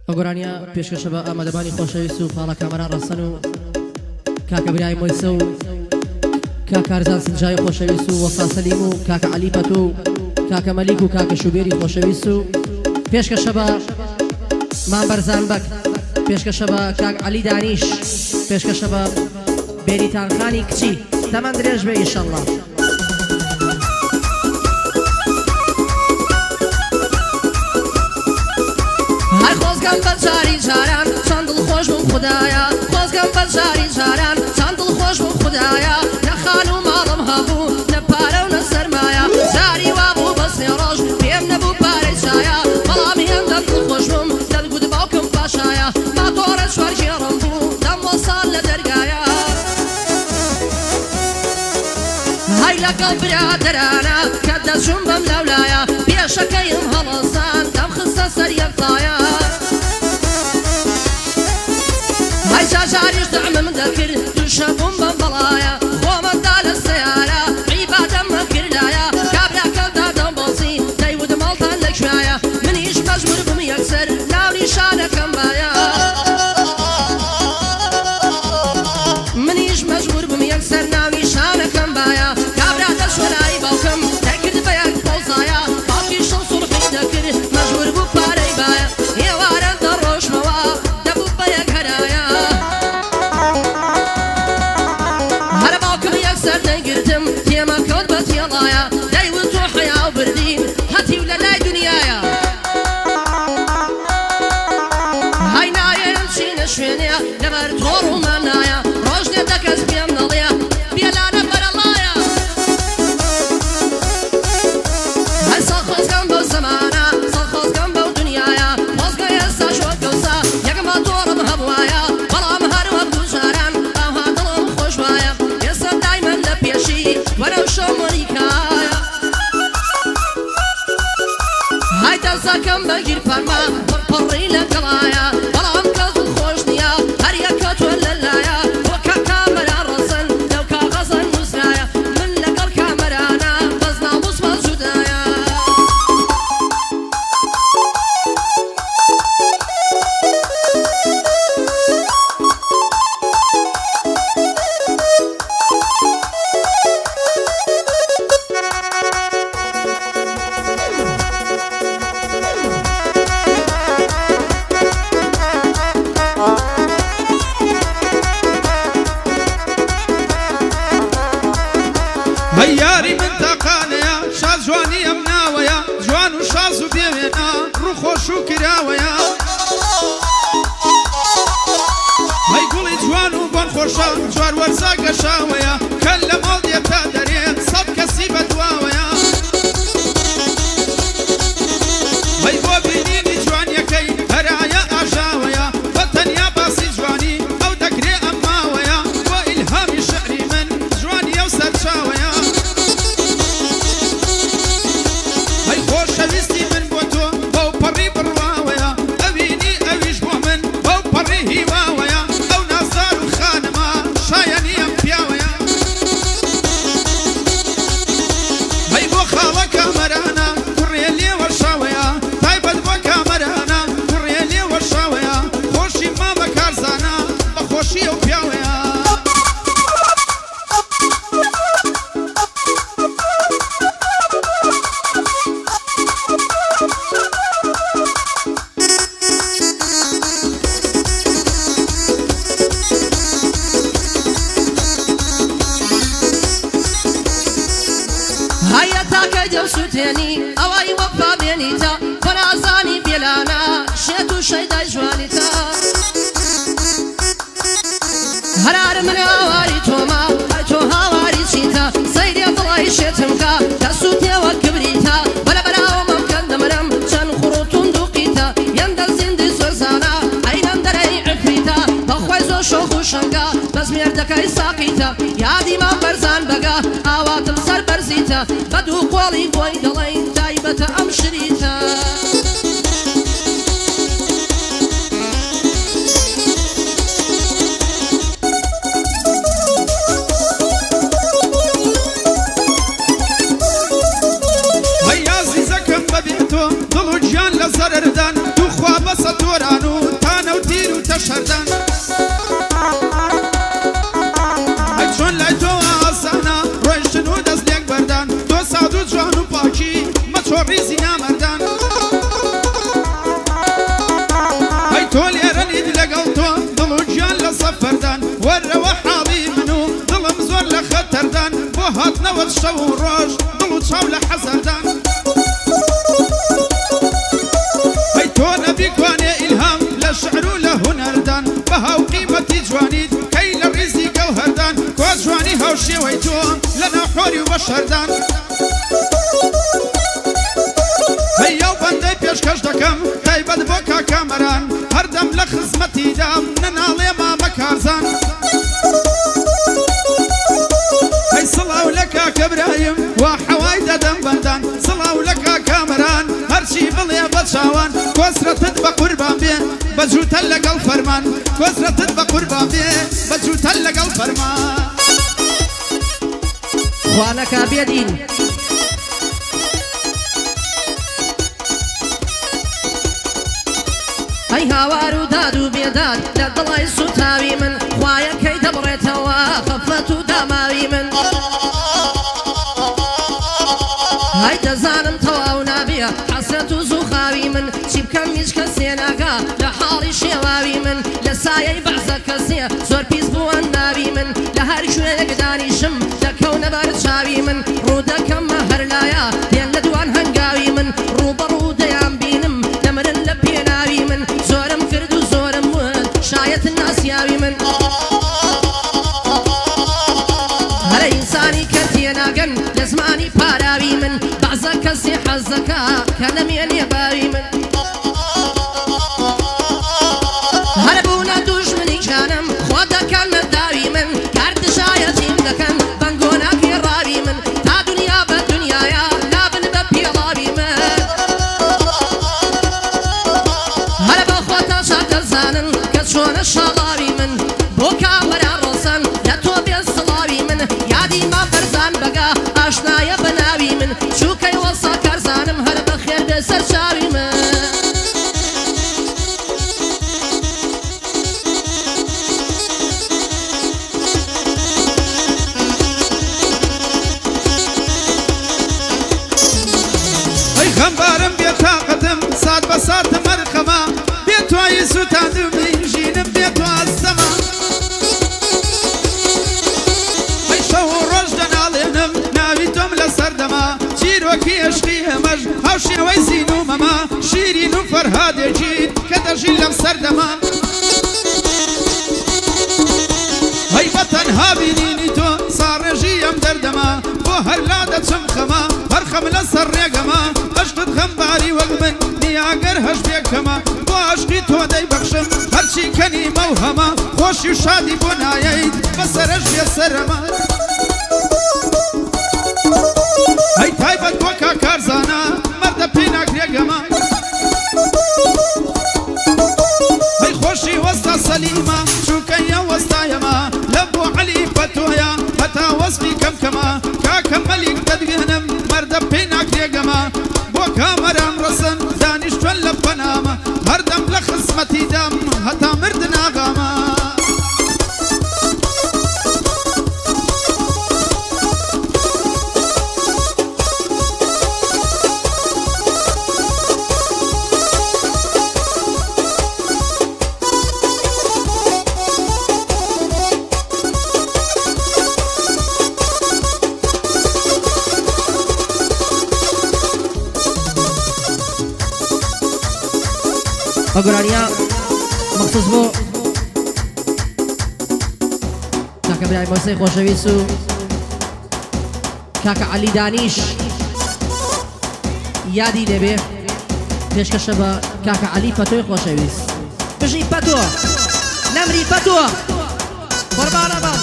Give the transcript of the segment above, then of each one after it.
ئەگۆرانیا پێشکەشە بە ئامادەبانی خۆشەویست و پاڵە کامەران ڕەسەن و کاکە برای مۆیسە و کاکە ئارزان سنجای خۆشەویست و وەسا سەلیم و کاکە عەلی پەتۆ و کاکە مەلیک و کاکە شوبێری خۆشەویست و پێشکەشە بە مامبەرزان بەک، پێشکەشە بە کاک عەلی دانیش، پێشکەشە بە بێریتانخانی کچی. تەمان درێژ بێ ئینشەڵڵا. هەر خۆزگەم بە جاری جاران چەند دڵخۆش بووم خوددایە، خۆزگەم بە جاری جاران چەند دڵخۆش بووم خوددایە، نە خان و ماڵم هەبوو نە پارە و نە سەرمایە، جاری وا بوو بە سێ ڕۆژ پێم نەبوو پارەی چایە، بەڵام هێندە دڵخۆش بووم دەتگوت باوکم پاشایە، ماتۆرە چوار ژێڕم بوو دەم وە ساڵ لە دەرگایە. هەی لەگەڵ برادەرانە کە دەچووم بەم لەولایە، پێشەکەیم هەڵەسان دەم خستە سەر یەکتایە. هەی جاجاریش دەعمم دەکرد تووشە بووم بەم بەڵایە، خۆمەندا لە سەیارە عیبادەم مەکردایە، کابراکەمدا دەمبۆسی دەیوت ماڵتان لەکوێیە، منیش مەجبور بووم یەکسەر ناو نیشانەکەم بایە، منیش مەجبور بووم یەکسەر ناو نیشانەکەم بایە، کابرا دەشوەرایی باوکم دەکرد بە یەک پۆزایە، باوکی شڵ سوڕخی دەکرد مەجبور بوو پارەی بایە، هێوارە دەڕۆژمەوە دەبوو بە یەک هەرایە. هەر باوکم یەکسەر دەیگرتم تێمەکەوت بە تێڵایە، دەیوت تۆ حەیا و بردین هەتیو لە لای دونیایە. هەی ناوێرم چینە شوێنەیە لەبەر تۆ ڕوومان نایە، ڕۆژ دێ دەکەس پێم نەڵێە بێلانە بەرەڵایە. هەر ساڵ خۆزگەم بەو زەمانە ساڵ خۆزگەم بەو دونیایە، خۆزگە ئێستا شۆت گەوسا یەکما تۆڕم هەبوایە، بەڵام هەر وەک دوو جاران ئاها دڵم خۆش وایە، ئێستا دایمەن لە پێشی وەرەو شەمەریکایە. هەی دەستەکەم بەگیر فەرما پڕپڕی لە گەڵایە، بەڵام کەس خۆش نییە هەر یەکە تۆ لەلایە، بۆ کە کامەران ڕەسەن لەو کاغەزەن نووسرایە، من لەگەڵ کامەرانە بەس ناوسمە جودایە. هەی یاری من تاقانەیە شاد جوانی ئەم ناوەیە، جوان و شاز و بێوێنە ڕووخۆش و کراوەیە. هەی گوڵی جوان و بۆن خۆشە جوار وەرزە گەشاوەیە، کە لە ماڵ دێتە دەرێن سەد کەسی بەدواوەیە. هەی بۆ بینینی جوانیەکەی هەرایە ئاژاوەیە، بە تەنیا باسی جوانی ئەو دەکرێ ئەم ماوەیە، بۆ ئیلهامی شەعری من جوانیە و سەرچاوەیە. هەی خۆشەویستی من بۆ تۆ بەو پەڕی بڕواوەیە، ئەوینی ئەویش بۆ من بەو پەڕی هیواوەیە، ئەو نازدار و خانەما شایەنی ئەم پیاوەیە. هەی بۆ خاڵە کامەرانە کوڕێ لێ وەرشاوەیە، تایبەت بۆ کامەرانە کوڕێ لێ وەرشاوەیە، خۆشی مامە کارزانە بە خۆشی ئەو پیاوەیە. هەیە تاکەی دەوسووتێنی ئەوەی وەفا بێنیتە، بەنازانی بێلانە شێت و شەیدای جوانیتە. هەرار من هاواری تۆمە هەر تۆ هاواری چیتە، سەیرێ دڵی شێتمکە دەسووتێوە کبریتە، بەلە بەراوەمەم کەندەمرم چەند خوڕوتون دووقیتە، یەندە زیندی زۆرزانە ئەینەم دەرەی عفریتە، بەخوای زۆر شۆخ و شەنگە بەس مێردەکەی ساقیتە، یادی مامبەرزان بەگە ئاواتم سەر بەرزیتە، بە دوو قۆڵی بۆی دەڵێین تایبەتە ئەم شریتە. هەی یازیزەکەم بەبێ تۆ دڵ و گیان لە زەرەردان، دووخوا بەسە تۆران و وەرەوە حاڵی من و دڵم زۆر لە خەتەردان بۆ هاتنەوەت شەو و ڕۆژ دڵ و چاو لە حەزەردان هەی تۆ نەبی کوانێ ئیلهام لە شعر و لە هونەردان بە هاو قیمەتی جوانیت کەی لە ڕیزی گەوهەردان کۆ جوانی هاوشێوەی تۆ لە ناوحۆری و بەشەردان هەیەو بەندەی پێشکەش دەکەم تایبەت بۆ کاکامەران هەردەم لە خزمەتیدام نەناڵێ مامە کارزان هەی سڵاو لە کاکە برایم وا حەوای دەدەم بەندان سڵاو لە کاکامەران هەرچی بڵێ بە چاوان کۆسرەتت بە قوربان بێ بە جووتەل لەگەڵ فەرمان کۆسرەتت بە قوربان بێ بە جووتەل لەگەڵ فەرمان خوانەکە بێدین ئەی هاوار و داد و بێداد لە دڵی سوتاوی من خوایەکەی دەبڕێتەوە خەفەت و داماوی من هەی دەزانم تەواو نابێ حەسرەت و زووخاوی من چی بکەم هیچ کەسێ ناگا لە حاڵی شێواوی من لە سایەی بەعزە کەسێ زۆر پیس بووە ناوی من لە هەر شوێنێک دانیشم دەکەونە بەر چاوی من ڕوودەکەمە هەر لایە دێن لە دوان هەنگاوی من ڕوبەڕوو دەیان بینم دەمرن لە پێناوی من زۆرم کرد و زۆرم وت شایەت ناسیاوی من هەرە ئینسانی کە تێناگەن لە زمانی پاراوی من بەعزە کەسێ حەزەکە کە نەمێنێ باوی من هەرە بوونە دوژمنی جانم خۆ دەکەنە داوی من کاردشایەتیم دەکەن بەنگۆناکی ڕاوی من تا دنیا بە دنیایە لابن بە پێڵاوی من هەرە بە خۆتە شادەزانن کە چۆنە شاڵاوی من بۆ کامەرە ڕۆسەن لە تۆ بێ سڵاوی من یادی مافەرزان بەگا ئاشنایە بە ناوی من چووکەی وەسا کارزانم هەر بە خێر بێ سەر چاوی من خەمبارم بێ تاقەتم سات بە ساتە مەرخەما بێ توایی سوتاندمی ژینم بێ تو ئەستەما هەی شەو و ڕۆژ دەناڵێنم ناوی تۆم لە سەردەما چیرۆکی عشقی هەمەش هاوشێوەی زین و مەما شیرین و فەرهادێکیت کە دەژین لەم سەردەما هەی بە تەنها بینینی تۆ ساڕێژی ئەم دەردەما بۆ هەر لا دەچم خەما هەرخەم لە سەر ڕێگەما عشقت خەمباری وەک من نیاگەر هەش بێکەما بۆ عشقی تۆ دەیبەخشم هەرچی کەنی مەوهەما خۆشی و شادی بۆ نایەیت بەسەرەش بێ سەرەما هەی تایبەت بۆ کاکارزانە مەردە پێی ناکرێگەما هەی خۆشی وەستا سەلیمە چووکەیە وەستایەما لە بۆ عەلی پەتۆیە هەتا وەسفی کەمکەما کاکە مەلیک دەدوێنم مەردە پێی ناکرێگەما بۆ کامەرام ڕەسن دانیشتوە لە پەنامە هەردەم لە خزمەتی دەم هەتا مردن ئاغاما بەگۆرانیا مەخصوص بۆ کاکە برای مۆسەی خۆشەویست و کاکە عەلی دانیش یادی دەبێ پێشکەشە بە کاکە عەلی پەتۆی خۆشەویست بژی پەتۆ نەمری پەتۆ قوربانە بەم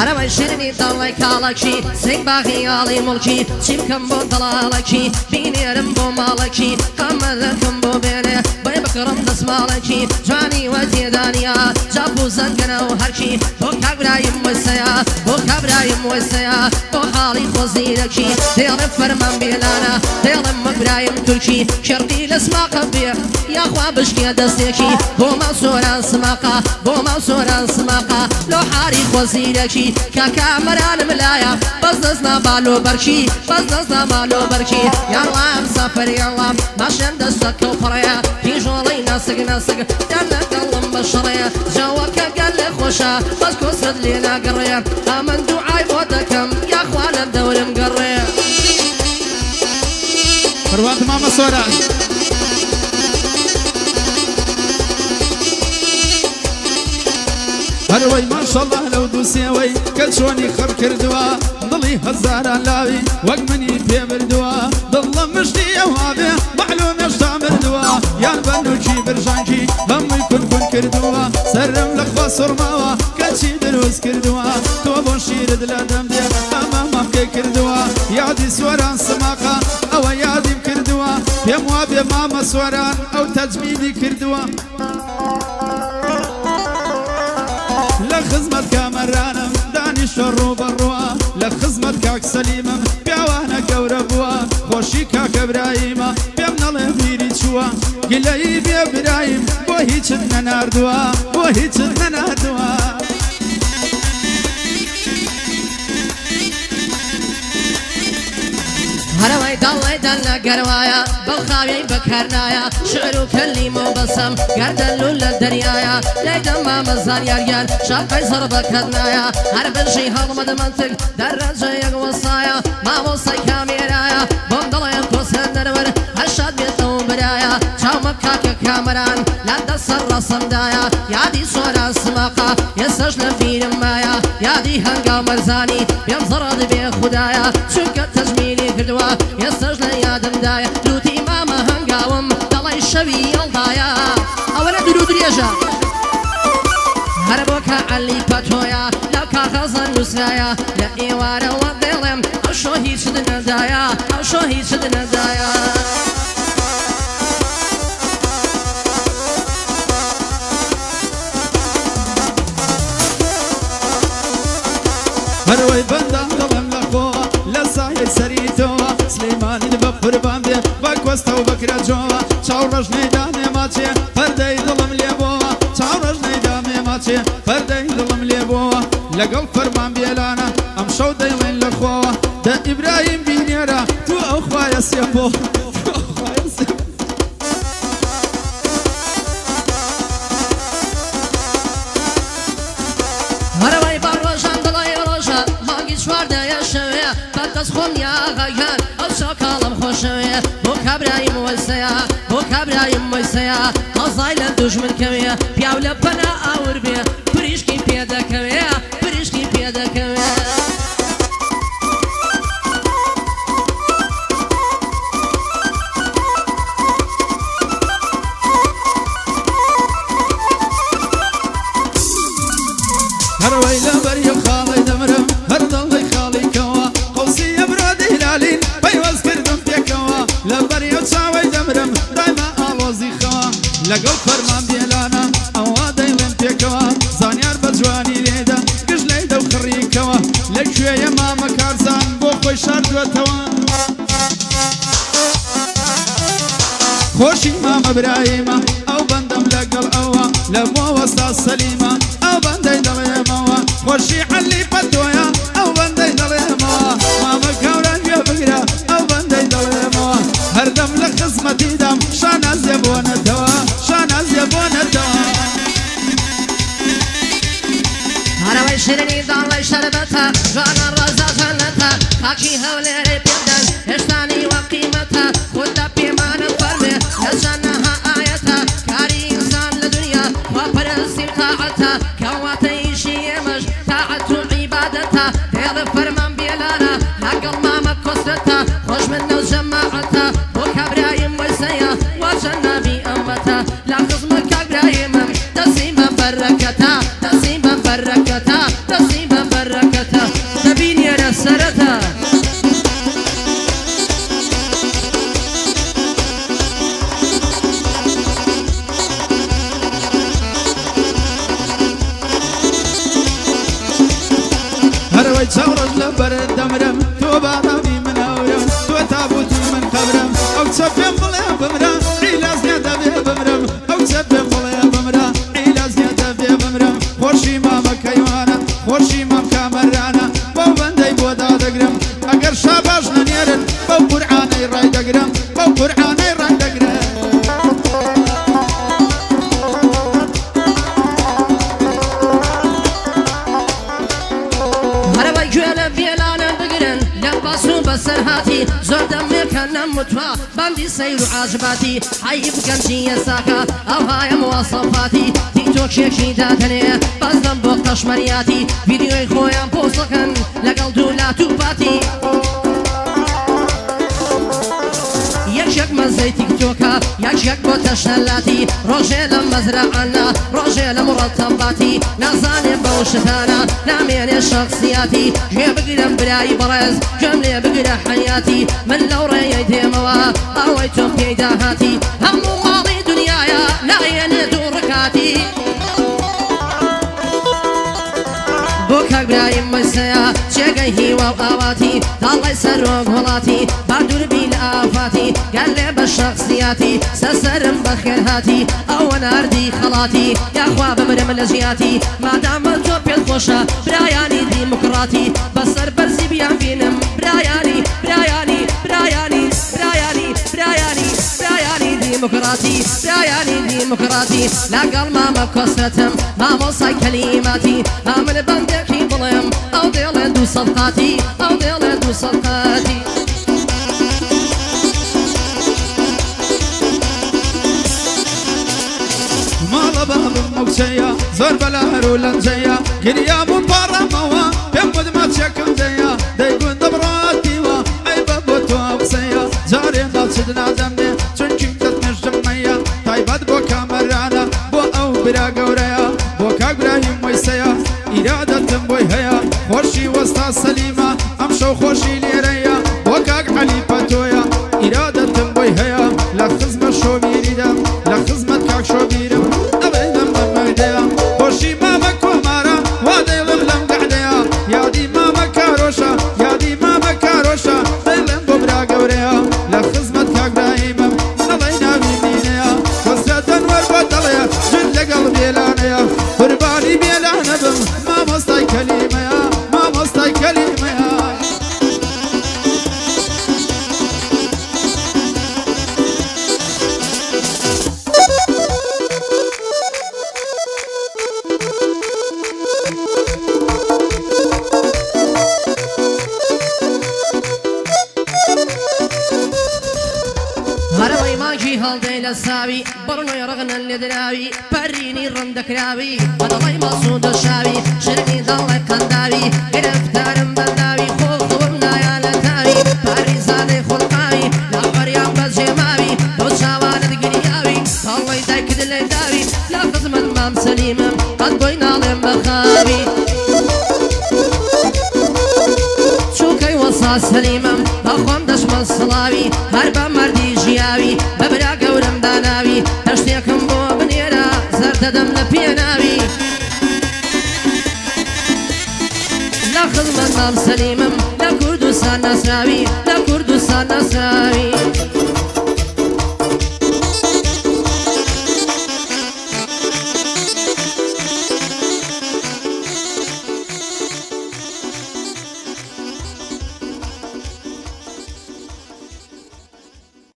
هەرەوەی شیرنی دڵی کاڵەکی سنگ باغی ئاڵی موڵکی چی بکەم بۆ دڵاڵەکی بینێرم بۆ ماڵەکی قەمە دەکەم بۆ بێنێ بێ بکڕم دەسماڵەکی جوانی وە تێدانیا جاپ و زەنگەنە و هەرکی بۆ کابرایم وەسەیە بۆ کابرایم وەسەیە بۆ حاڵی خۆزیرەکی دێڵێ فەرمان بێلانە دێڵم مەگرای برايم تركي شرقي لسماقة بيه يا خوا بشكي دستيكي بو منصوران سماقة بو منصوران سماقة لو حاري خوزيركي كاكا مران ملايا بس نزنا بالو بركي بس نزنا بالو بركي يا الله مسافر يا الله ماشين دستك وفريا في جولي ناسق ناسق دلك الله بشريا جواك قال لي خوشا بس كسد لينا قريا امن دعاي بودكم يا اخوان الدور مقريا فروات ماما سوران هروي ما شاء الله لو دوسيوي كلشوني خر كردوا ضلي هزاران لاوي وقمني في بردوا ضل مشتي وهابي معلوم يشتا مردوا يا بنوشي برجانجي هم يكون كردوا سرم لخوا صرماوا كلشي دروس كردوا تو بوشير دلا دمدي امام كي كردوا يادي سوران سماقه او يادي كردوا يا موابي ماما سوران او تجميدي كردوا لخزمت كامرانم دانش رو بروا لخزمت كاك سليمم بيوانا كوربوا خوشي كاك ابراهيم بيمنال بيري شوا قلي بي ابراهيم بو هيچ ناردوا بو هيچ ناردوا هروي ضلي دلنا قروايا بالخاوي بكرنايا شعر وكلم وبسم قردلو للدريايا ليدم ما مزار يريان شاقي زرب كدنايا هرب شي هضمد منطق درجة يقوصايا ما وصي كاميرايا بمضلي بوسن درور هشاد بيطو برايا شاو مكاك كامران لا تسر صمدايا يادي صورا سماقا يسجل في رمايا يادي هنقا مرزاني يمزرد بي خدايا شكت تجميلي كردوا يسجل يا دمدايا لوتي ماما هنقاوم دلي الشبي يلضايا اولا درود ريجا هربوكا علي باتويا لوكا خزن نسرايا لا ايوارا وضيلم او شو هيش دندايا او شو هيش دندايا هروي بندم ضلم لخوا لساي سريتوا سليمان البفر باندي باكوستا وبكرا جوا چاورج نيداني ماتي فردي ضلم ليبوا چاورج نيداني ماتي فردي ضلم ليبوا لقل فرمان بيلانا ام شو ديلين لخوا دا ابراهيم بينيرا تو اخوايا سيفو هروي باروجان دلي روجا ماغي شواردا يا شوية بس خم يا غيان او شوكالم خوشوية بو كابرايم ويسيا بو كابرايم ويسيا غزايلن دجمن كوية بياولا بنا اور بيه بريشكي بيدا كوية بريشكي بيدا كوية هروي لبري خالي دمرم هردلي خالي كوا قوسي برادي هلالين بيوز كردم بيكوا لبري وشاوي دمرم دايما آوازي خوا لقل فرمان بيلانا اوادي لن بيكوا زانيار بجواني ليدا قج ليدا وخري كوا لكوية يا ماما كارزان بو خوي شارد وتوا خوشي ماما ابراهيم او بندم لقل اوا لمو وسط سليمة او بندي دلي موا خوشي علي بدويا او بندي دلي موا ماما كوران يا بقرا او بندي دلي موا هردم لخزمتي دم شاناز يبون الدوا شاناز يبون الدوا هروي شيرني ضلي شربتها جانا الرزا جنتها حكي هولي بيدن اشتاني وقيمتها خد بيمان فرمي لجنها آيتها كاري انسان لدنيا وبرسي طاعتها كواتي شيمش طاعته عبادتها دير فرمان بيلانا لقل ماما كسرتها خوش منه جماعتها بوك ابراهيم ويسيا وجنة بأمتها لا خزمك ابراهيم تسيما بركتها تسيما بركتها تسيما بركتها تبيني رسرتها هروي تشاورج لبر دمرم تو بارابي من اورم تو تابوتی من قبرم ئەو چەپێم بڵێ بمرە عیلازنیە دەبێ بمرم ئەو چەپێم بڵێ بمرە عیلازنیە دەبێ بمرم خۆشی مامە کەیوانە خۆشی مام کامەرانە بەو بەندەی بۆ دادەگرم ئەگەر شاباش نەنێرن بەو قورعانەی ڕای دەگرم بەو قورعانەی ڕای دەگرم بەسەر هاتی زۆر دەمێکە نەموتوە بەندی سەیر و عاجباتی حەیب گەنجی ئێستاکە ئەوهایە موەسەفاتی تیکتۆکێکی داکەنێ بەس دەم بۆ قەشمەریاتی ڤیدیۆی خۆیان پۆستەکەن لەگەڵ دوولات و پاتی یەکێک مەزەی تیکتۆکە یەکێک بۆ تەشەلاتی ڕۆژێ لە مەزرعانە ڕۆژێ لە مڕەتەباتی نازانێ بەو شتانە نامێنێ شەخسیاتی گوێ بگرم برایی بەڕێز گوێم لێ بگرە حەیاتی من لەو ڕێیەی دێمەوە ئەوەی تۆ پێیدا هاتی هەموو ماڵی دنیایە نایەنێ دوو ڕکاتی بۆ کاکبرایم مەسەیە جێگەی هیوا و ئاواتی داڵی سەرۆک وڵاتی باردوربی لە ئافاتی گەر لێ بە شەخسیاتی سەسەرم بەخێر هاتی ئەوە ناردی خەڵاتی یاخوا بمرم لە ژیاتی مادامە تۆ پێت خۆشە برایانی دیموکڕاتی بەسەر بەرزی بیان بینم برایانی برایانی برایانی برایانی برایانی برایانی دیموکڕاتی برایانی دیموکڕاتی لەگەڵ مامە کۆسرەتم مامۆسای کەلیماتی ئامن بەندێکی بڵێم ئەو دێڵێ دوو سەڵقاتی ئەو دێڵێ دوو سەڵقاتی ماڵە بابم مەوچەیە زۆر بەلار و لەنجەیە گریابوو پاڕەمەوە پێم بودمە چێکم دەیە دەیگوندە بڕاتیوە ئەی بە بۆ تۆ قسەیە جارێ داچت نادەمێ چونکی دەتمێژم مەیە تایبەت بۆ کامەرانە بۆ ئەو برا گەورەیە بۆ کاکبراهیم مۆیسەیە ئیرادەتم بۆی هەیە خۆشی وەستا سەلیمە ئەم شەو خۆشی لێرەیە بۆ کاک عەلیپە تۆیە ئیرادەتم بۆی هەیە لە خزمەت شۆبیریدە لە خزمەت کاک شۆبیرم ئەبەیدەم بەمەردەیە خۆشی مامە کۆمارە وا دەیڵم لەم گەعدەیە یادی مامە کارۆشە یادی مامە کارۆشە دەیڵم بۆ برا گەورەیە لە خزمەت کاکبراهیمم نەڵی ناوی مینەیە وەسرەتەن وەر بۆ دەڵێ جن لەگەڵ بێلانەیە قوربانی بێلانە بم مامۆستای کەلیمەیە مامۆستای کەلیمەیە هەرەوەی ماگی هەڵدەی لە ساوی بڕنۆی ڕغنن لێ دراوی پەرینی ڕەندەکراوی بەدەڵی مەسوود و شاوی شرنی دەڵی قەنداوی گرفتارم بەنداوی خۆڵخۆم نایە لە تاوی پاریزانەی خوڵقاوی لاپەریان بەجێماوی بۆ چاوانت گریاوی هەڵی دایکت لێ داوی لا خزمەت مام سەلیمم قەت بۆی ناڵێم بەخاوی چووکەی وەسا سەلیمم بەخۆم دەشمە سڵاوی هەر بە مەردی ژیاوی بە برا گەورم داناوی هەشتێکم بۆ بنێرە زەر دەدەم لە پێناوی لە خزمەت مام سەلیمم لە کوردستان ناسراوی لە کوردستان ناسراوی